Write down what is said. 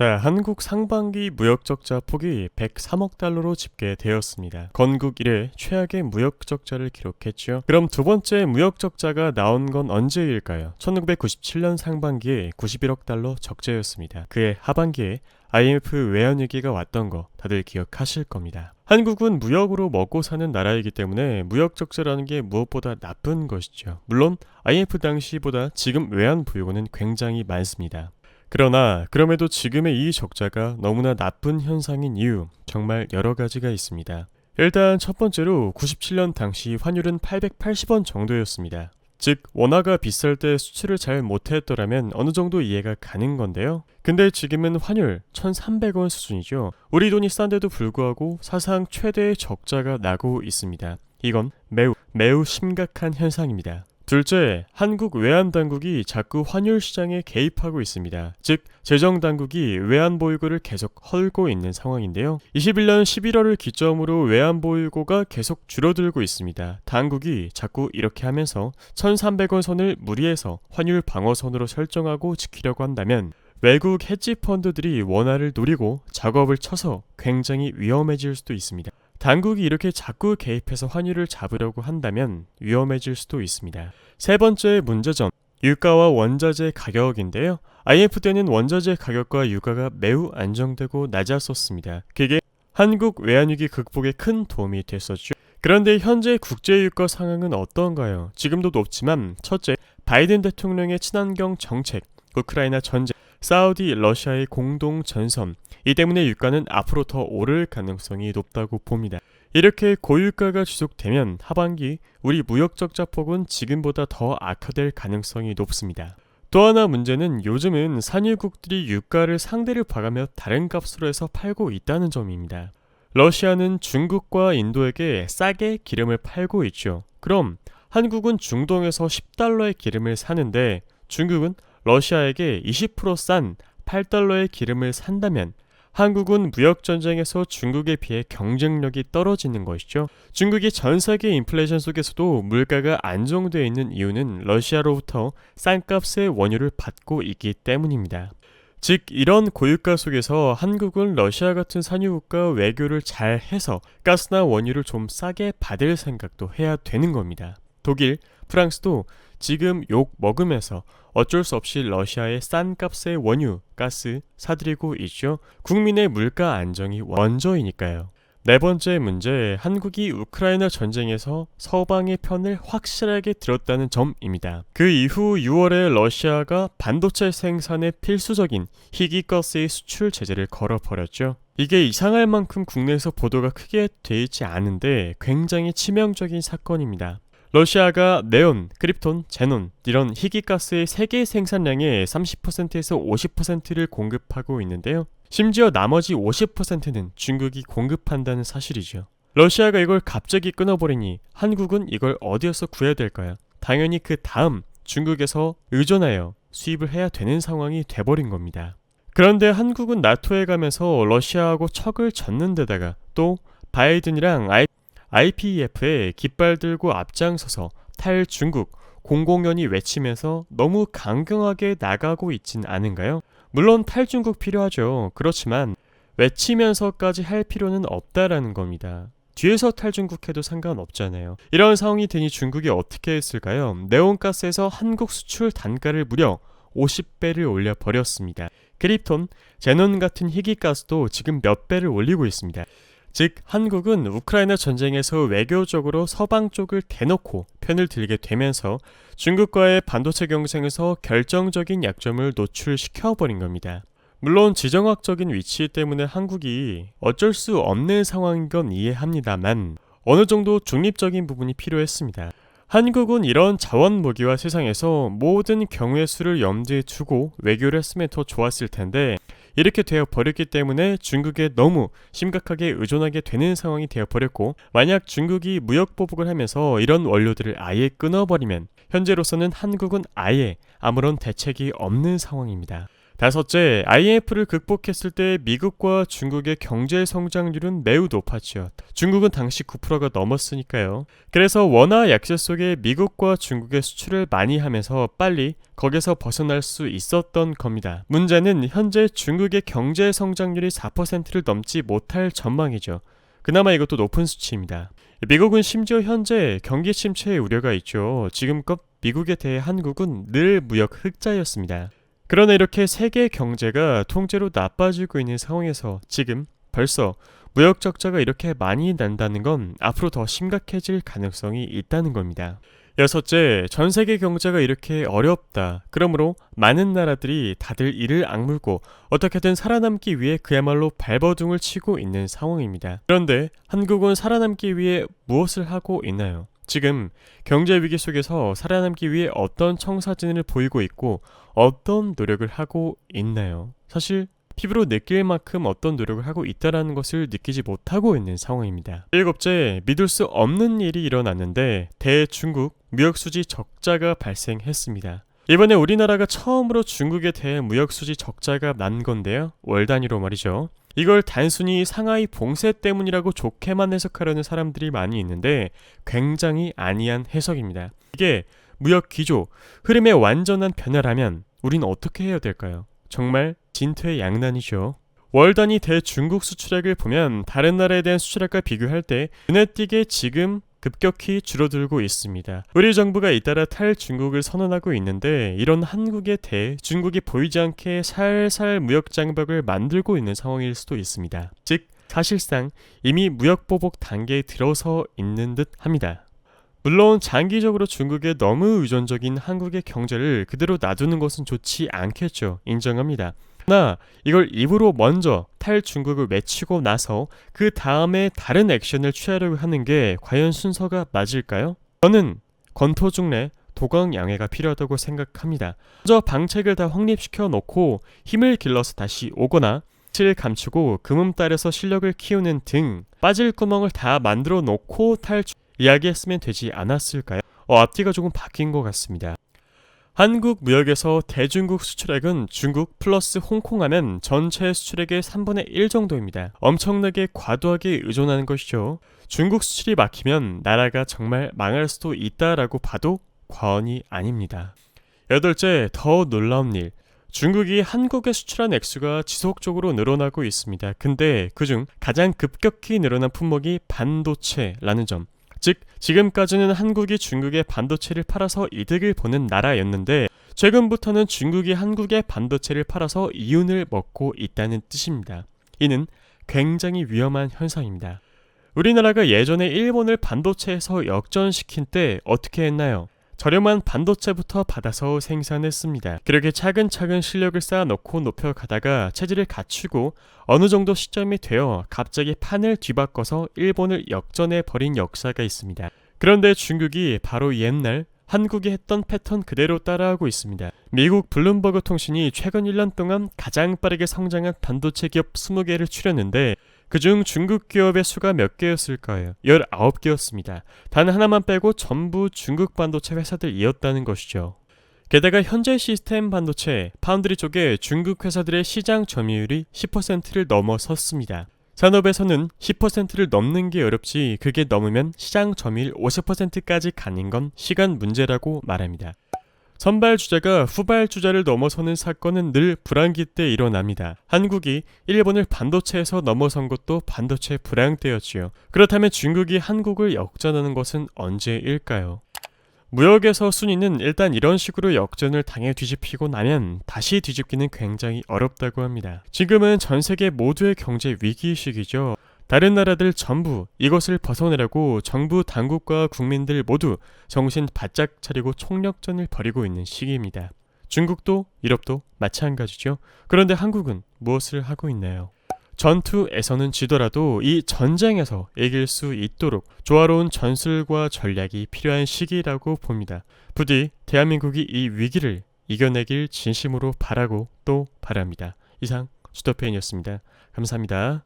자, 한국 상반기 무역 적자 폭이 103억 달러로 집계되었습니다. 건국 이래 최악의 무역 적자를 기록했죠. 그럼 두 번째 무역 적자가 나온 건 언제일까요? 1997년 상반기에 91억 달러 적자였습니다. 그해 하반기에 IMF 외환위기가 왔던 거 다들 기억하실 겁니다. 한국은 무역으로 먹고 사는 나라이기 때문에 무역 적자라는 게 무엇보다 나쁜 것이죠. 물론 IMF 당시보다 지금 외환 보유고는 굉장히 많습니다. 그러나 그럼에도 지금의 이 적자가 너무나 나쁜 현상인 이유 정말 여러 가지가 있습니다. 일단 첫 번째로 97년 당시 환율은 880원 정도였습니다. 즉 원화가 비쌀 때 수출을 잘 못했더라면 어느 정도 이해가 가는 건데요. 근데 지금은 환율 1300원 수준이죠. 우리 돈이 싼데도 불구하고 사상 최대의 적자가 나고 있습니다. 이건 매우 심각한 현상입니다. 둘째, 한국 외환당국이 자꾸 환율 시장에 개입하고 있습니다. 즉, 재정당국이 외환보유고를 계속 헐고 있는 상황인데요. 21년 11월을 기점으로 외환보유고가 계속 줄어들고 있습니다. 당국이 자꾸 이렇게 하면서 1300원 선을 무리해서 환율 방어선으로 설정하고 지키려고 한다면 외국 헤지펀드들이 원화를 노리고 작업을 쳐서 굉장히 위험해질 수도 있습니다. 당국이 이렇게 자꾸 개입해서 환율을 잡으려고 한다면 위험해질 수도 있습니다. 세 번째 문제점, 유가와 원자재 가격인데요. IMF 때는 원자재 가격과 유가가 매우 안정되고 낮았었습니다. 그게 한국 외환위기 극복에 큰 도움이 됐었죠. 그런데 현재 국제유가 상황은 어떤가요? 지금도 높지만 첫째, 바이든 대통령의 친환경 정책, 우크라이나 전쟁, 사우디, 러시아의 공동 전선, 이 때문에 유가는 앞으로 더 오를 가능성이 높다고 봅니다. 이렇게 고유가가 지속되면 하반기 우리 무역 적자 폭은 지금보다 더 악화될 가능성이 높습니다. 또 하나 문제는 요즘은 산유국들이 유가를 상대를 봐가며 다른 값으로 해서 팔고 있다는 점입니다. 러시아는 중국과 인도에게 싸게 기름을 팔고 있죠. 그럼 한국은 중동에서 10달러의 기름을 사는데 중국은 러시아에게 20%싼 8달러의 기름을 산다면 한국은 무역전쟁에서 중국에 비해 경쟁력이 떨어지는 것이죠. 중국이 전 세계 인플레이션 속에서도 물가가 안정되어 있는 이유는 러시아로부터 싼 값의 원유를 받고 있기 때문입니다. 즉 이런 고유가 속에서 한국은 러시아 같은 산유국과 외교를 잘 해서 가스나 원유를 좀 싸게 받을 생각도 해야 되는 겁니다. 독일, 프랑스도 지금 욕 먹으면서 어쩔 수 없이 러시아의 싼 값의 원유, 가스 사들이고 있죠. 국민의 물가 안정이 먼저이니까요. 네 번째 문제, 한국이 우크라이나 전쟁에서 서방의 편을 확실하게 들었다는 점입니다. 그 이후 6월에 러시아가 반도체 생산에 필수적인 희귀가스의 수출 제재를 걸어버렸죠. 이게 이상할 만큼 국내에서 보도가 크게 돼 있지 않은데 굉장히 치명적인 사건입니다. 러시아가 네온, 크립톤, 제논 이런 희귀가스의 세계 생산량의 30%에서 50%를 공급하고 있는데요. 심지어 나머지 50%는 중국이 공급한다는 사실이죠. 러시아가 이걸 갑자기 끊어버리니 한국은 이걸 어디에서 구해야 될까요? 당연히 그 다음 중국에서 의존하여 수입을 해야 되는 상황이 돼버린 겁니다. 그런데 한국은 나토에 가면서 러시아하고 척을 졌는 데다가 또 바이든이랑 IPEF에 깃발 들고 앞장서서 탈중국 공공연히 외치면서 너무 강경하게 나가고 있진 않은가요? 물론 탈중국 필요하죠. 그렇지만 외치면서까지 할 필요는 없다라는 겁니다. 뒤에서 탈중국해도 상관없잖아요. 이런 상황이 되니 중국이 어떻게 했을까요? 네온가스에서 한국 수출 단가를 무려 50배를 올려버렸습니다. 크립톤, 제논 같은 희귀가스도 지금 몇 배를 올리고 있습니다. 즉 한국은 우크라이나 전쟁에서 외교적으로 서방 쪽을 대놓고 편을 들게 되면서 중국과의 반도체 경쟁에서 결정적인 약점을 노출시켜버린 겁니다. 물론 지정학적인 위치 때문에 한국이 어쩔 수 없는 상황인 건 이해합니다만 어느 정도 중립적인 부분이 필요했습니다. 한국은 이런 자원무기와 세상에서 모든 경우의 수를 염두에 두고 외교를 했으면 더 좋았을 텐데 이렇게 되어버렸기 때문에 중국에 너무 심각하게 의존하게 되는 상황이 되어버렸고 만약 중국이 무역보복을 하면서 이런 원료들을 아예 끊어버리면 현재로서는 한국은 아예 아무런 대책이 없는 상황입니다. 다섯째, IMF를 극복했을 때 미국과 중국의 경제 성장률은 매우 높았죠. 중국은 당시 9%가 넘었으니까요. 그래서 원화 약세 속에 미국과 중국의 수출을 많이 하면서 빨리 거기서 벗어날 수 있었던 겁니다. 문제는 현재 중국의 경제 성장률이 4%를 넘지 못할 전망이죠. 그나마 이것도 높은 수치입니다. 미국은 심지어 현재 경기 침체의 우려가 있죠. 지금껏 미국에 대해 한국은 늘 무역 흑자였습니다. 그러나 이렇게 세계 경제가 통째로 나빠지고 있는 상황에서 지금 벌써 무역 적자가 이렇게 많이 난다는 건 앞으로 더 심각해질 가능성이 있다는 겁니다. 여섯째, 전 세계 경제가 이렇게 어렵다. 그러므로 많은 나라들이 다들 이를 악물고 어떻게든 살아남기 위해 그야말로 발버둥을 치고 있는 상황입니다. 그런데 한국은 살아남기 위해 무엇을 하고 있나요? 지금 경제 위기 속에서 살아남기 위해 어떤 청사진을 보이고 있고 어떤 노력을 하고 있나요? 사실 피부로 느낄 만큼 어떤 노력을 하고 있다는 것을 느끼지 못하고 있는 상황입니다. 일곱째, 믿을 수 없는 일이 일어났는데 대중국 무역수지 적자가 발생했습니다. 이번에 우리나라가 처음으로 중국에 대해 무역수지 적자가 난 건데요. 월 단위로 말이죠. 이걸 단순히 상하이 봉쇄 때문이라고 좋게만 해석하려는 사람들이 많이 있는데 굉장히 아니한 해석입니다. 이게 무역 기조, 흐름의 완전한 변화라면 우린 어떻게 해야 될까요? 정말 진퇴양난이죠. 월 단위 대중국 수출액을 보면 다른 나라에 대한 수출액과 비교할 때 눈에 띄게 지금 급격히 줄어들고 있습니다. 우리 정부가 잇따라 탈중국을 선언하고 있는데 이런 한국에 대해 중국이 보이지 않게 살살 무역 장벽을 만들고 있는 상황일 수도 있습니다. 즉 사실상 이미 무역 보복 단계에 들어서 있는 듯 합니다. 물론 장기적으로 중국에 너무 의존적인 한국의 경제를 그대로 놔두는 것은 좋지 않겠죠. 인정합니다. 그러나 이걸 입으로 먼저 탈중국을 외치고 나서 그 다음에 다른 액션을 취하려고 하는 게 과연 순서가 맞을까요? 저는 건토중래 도강양해가 필요하다고 생각합니다. 먼저 방책을 다 확립시켜 놓고 힘을 길러서 다시 오거나 를 감추고 금음달에서 실력을 키우는 등 빠질 구멍을 다 만들어 놓고 이야기했으면 되지 않았을까요? 앞뒤가 조금 바뀐 것 같습니다. 한국 무역에서 대중국 수출액은 중국 플러스 홍콩 하면 전체 수출액의 3분의 1 정도입니다. 엄청나게 과도하게 의존하는 것이죠. 중국 수출이 막히면 나라가 정말 망할 수도 있다라고 봐도 과언이 아닙니다. 여덟째, 더 놀라운 일. 중국이 한국에 수출한 액수가 지속적으로 늘어나고 있습니다. 근데 그중 가장 급격히 늘어난 품목이 반도체라는 점. 즉 지금까지는 한국이 중국에 반도체를 팔아서 이득을 보는 나라였는데 최근부터는 중국이 한국에 반도체를 팔아서 이윤을 먹고 있다는 뜻입니다. 이는 굉장히 위험한 현상입니다. 우리나라가 예전에 일본을 반도체에서 역전시킨 때 어떻게 했나요? 저렴한 반도체부터 받아서 생산했습니다. 그렇게 차근차근 실력을 쌓아놓고 높여가다가 체질을 갖추고 어느 정도 시점이 되어 갑자기 판을 뒤바꿔서 일본을 역전해버린 역사가 있습니다. 그런데 중국이 바로 옛날 한국이 했던 패턴 그대로 따라하고 있습니다. 미국 블룸버그 통신이 최근 1년 동안 가장 빠르게 성장한 반도체 기업 20개를 추렸는데 그중 중국 기업의 수가 몇 개였을까요? 19개였습니다. 단 하나만 빼고 전부 중국 반도체 회사들이었다는 것이죠. 게다가 현재 시스템 반도체, 파운드리 쪽에 중국 회사들의 시장 점유율이 10%를 넘어섰습니다. 산업에서는 10%를 넘는 게 어렵지 그게 넘으면 시장 점유율 50%까지 가는 건 시간 문제라고 말합니다. 선발주자가 후발주자를 넘어서는 사건은 늘 불황기 때 일어납니다. 한국이 일본을 반도체에서 넘어선 것도 반도체 불황 때였지요. 그렇다면 중국이 한국을 역전하는 것은 언제일까요? 무역에서 순위는 일단 이런 식으로 역전을 당해 뒤집히고 나면 다시 뒤집기는 굉장히 어렵다고 합니다. 지금은 전 세계 모두의 경제 위기 시기죠. 다른 나라들 전부 이것을 벗어내려고 정부 당국과 국민들 모두 정신 바짝 차리고 총력전을 벌이고 있는 시기입니다. 중국도 유럽도 마찬가지죠. 그런데 한국은 무엇을 하고 있나요? 전투에서는 지더라도 이 전쟁에서 이길 수 있도록 조화로운 전술과 전략이 필요한 시기라고 봅니다. 부디 대한민국이 이 위기를 이겨내길 진심으로 바라고 또 바랍니다. 이상 수더페인이었습니다. 감사합니다.